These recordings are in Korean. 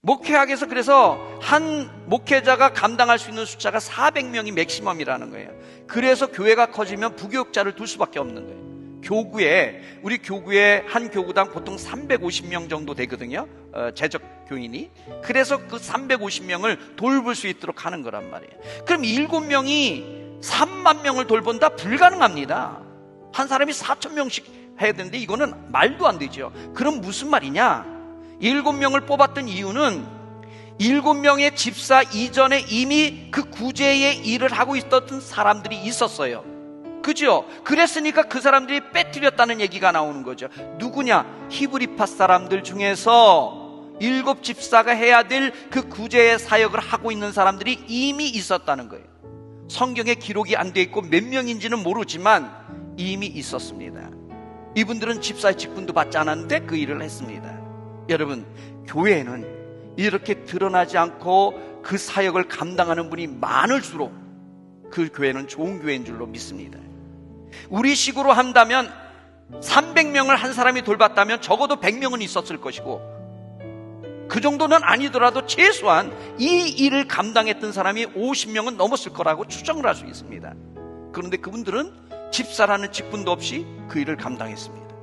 목회학에서 그래서 한 목회자가 감당할 수 있는 숫자가 400명이 맥시멈이라는 거예요. 그래서 교회가 커지면 부교육자를 둘 수밖에 없는 거예요. 우리 교구에 한 교구당 보통 350명 정도 되거든요. 재적 교인이. 그래서 그 350명을 돌볼 수 있도록 하는 거란 말이에요. 그럼 7명이 3만 명을 돌본다? 불가능합니다. 한 사람이 4,000명씩 해야 되는데 이거는 말도 안 되죠. 그럼 무슨 말이냐? 7명을 뽑았던 이유는 7명의 집사 이전에 이미 그 구제의 일을 하고 있었던 사람들이 있었어요. 그죠? 그랬으니까 그 사람들이 빼뜨렸다는 얘기가 나오는 거죠. 누구냐? 히브리파 사람들 중에서 7 집사가 해야 될 그 구제의 사역을 하고 있는 사람들이 이미 있었다는 거예요. 성경에 기록이 안 돼 있고 몇 명인지는 모르지만 이미 있었습니다. 이분들은 집사의 직분도 받지 않았는데 그 일을 했습니다. 여러분, 교회에는 이렇게 드러나지 않고 그 사역을 감당하는 분이 많을수록 그 교회는 좋은 교회인 줄로 믿습니다. 우리 식으로 한다면 300명을 한 사람이 돌봤다면 적어도 100명은 있었을 것이고, 그 정도는 아니더라도 최소한 이 일을 감당했던 사람이 50명은 넘었을 거라고 추정을 할 수 있습니다. 그런데 그분들은 집사라는 직분도 없이 그 일을 감당했습니다.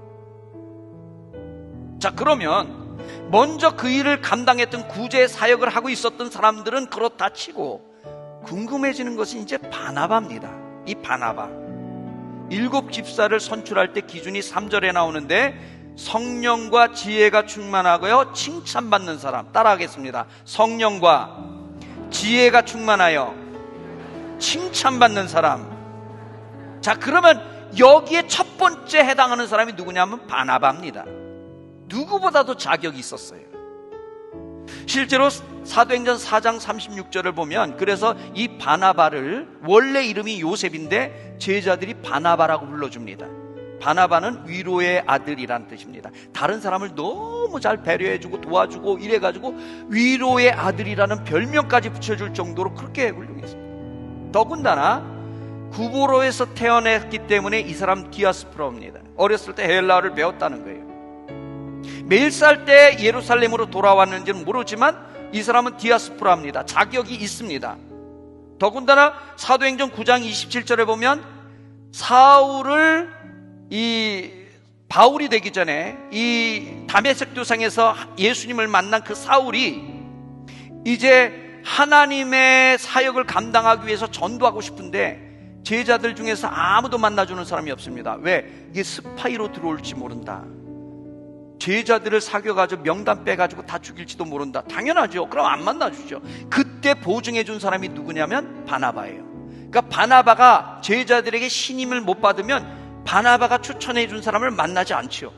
자, 그러면 먼저 그 일을 감당했던 구제 사역을 하고 있었던 사람들은 그렇다 치고 궁금해지는 것이 이제 바나바입니다. 이 바나바 7 집사를 선출할 때 기준이 3절에 나오는데, 성령과 지혜가 충만하고요 칭찬받는 사람. 따라하겠습니다. 성령과 지혜가 충만하여 칭찬받는 사람. 자, 그러면 여기에 첫 번째 해당하는 사람이 누구냐면 바나바입니다. 누구보다도 자격이 있었어요. 실제로 사도행전 4장 36절을 보면, 그래서 이 바나바를, 원래 이름이 요셉인데 제자들이 바나바라고 불러줍니다. 바나바는 위로의 아들이란 뜻입니다. 다른 사람을 너무 잘 배려해주고 도와주고 이래가지고 위로의 아들이라는 별명까지 붙여줄 정도로 그렇게 훌륭했습니다. 더군다나 구보로에서 태어났기 때문에 이 사람 디아스포라입니다. 어렸을 때 헬라어를 배웠다는 거예요. 몇 살 때 예루살렘으로 돌아왔는지는 모르지만 이 사람은 디아스포라입니다. 자격이 있습니다. 더군다나 사도행전 9장 27절에 보면 사울을 바울이 되기 전에 이 다메섹 도상에서 예수님을 만난 그 사울이 이제 하나님의 사역을 감당하기 위해서 전도하고 싶은데 제자들 중에서 아무도 만나주는 사람이 없습니다. 왜? 이게 스파이로 들어올지 모른다. 제자들을 사귀어가지고 명단 빼가지고 다 죽일지도 모른다. 당연하죠. 그럼 안 만나주죠. 그때 보증해준 사람이 누구냐면 바나바예요. 그러니까 바나바가 제자들에게 신임을 못 받으면 바나바가 추천해준 사람을 만나지 않지요.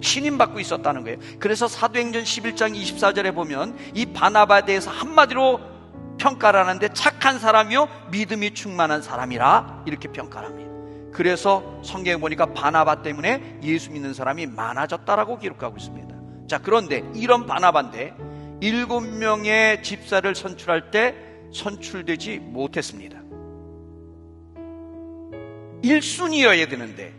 신임 받고 있었다는 거예요. 그래서 사도행전 11장 24절에 보면 이 바나바에 대해서 한마디로 평가를 하는데, 착한 사람이요 믿음이 충만한 사람이라 이렇게 평가를 합니다. 그래서 성경에 보니까 바나바 때문에 예수 믿는 사람이 많아졌다라고 기록하고 있습니다. 자, 그런데 이런 바나바인데 7명의 집사를 선출할 때 선출되지 못했습니다. 1순위여야 되는데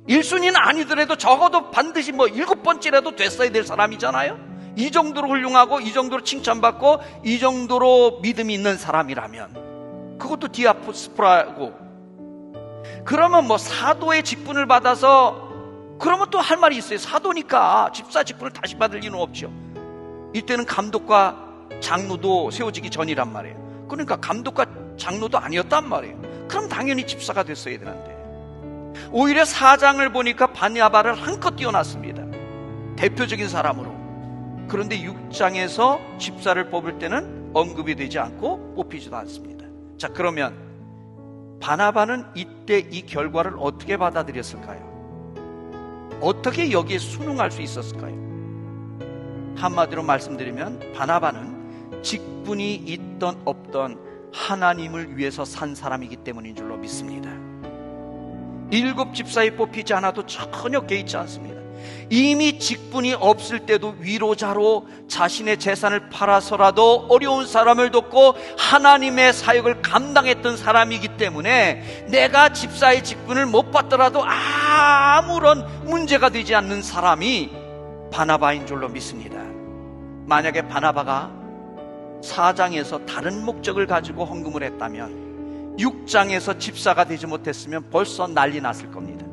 1순위는 아니더라도 적어도 반드시 7번째라도 됐어야 될 사람이잖아요. 이 정도로 훌륭하고 이 정도로 칭찬받고 이 정도로 믿음이 있는 사람이라면, 그것도 디아스포라고, 그러면 사도의 직분을 받아서, 그러면 또 할 말이 있어요. 사도니까 집사 직분을 다시 받을 이유는 없죠. 이때는 감독과 장로도 세워지기 전이란 말이에요. 그러니까 감독과 장로도 아니었단 말이에요. 그럼 당연히 집사가 됐어야 되는데, 오히려 4장을 보니까 바나바를 한껏 띄워놨습니다. 대표적인 사람으로. 그런데 6장에서 집사를 뽑을 때는 언급이 되지 않고 뽑히지도 않습니다. 자, 그러면 바나바는 이때 이 결과를 어떻게 받아들였을까요? 어떻게 여기에 순응할 수 있었을까요? 한마디로 말씀드리면 바나바는 직분이 있던 없던 하나님을 위해서 산 사람이기 때문인 줄로 믿습니다. 7 집사에 뽑히지 않아도 전혀 개의치 않습니다. 이미 직분이 없을 때도 위로자로 자신의 재산을 팔아서라도 어려운 사람을 돕고 하나님의 사역을 감당했던 사람이기 때문에 내가 집사의 직분을 못 받더라도 아무런 문제가 되지 않는 사람이 바나바인 줄로 믿습니다. 만약에 바나바가 4장에서 다른 목적을 가지고 헌금을 했다면 6장에서 집사가 되지 못했으면 벌써 난리 났을 겁니다.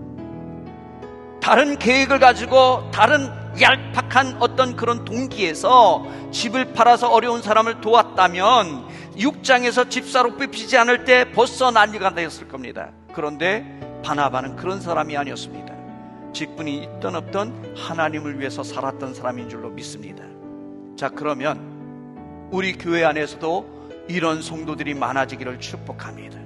다른 계획을 가지고 다른 얄팍한 어떤 그런 동기에서 집을 팔아서 어려운 사람을 도왔다면 6장에서 집사로 뽑히지 않을 때 벌써 난리가 되었을 겁니다. 그런데 바나바는 그런 사람이 아니었습니다. 직분이 있던 없던 하나님을 위해서 살았던 사람인 줄로 믿습니다. 자, 그러면 우리 교회 안에서도 이런 성도들이 많아지기를 축복합니다.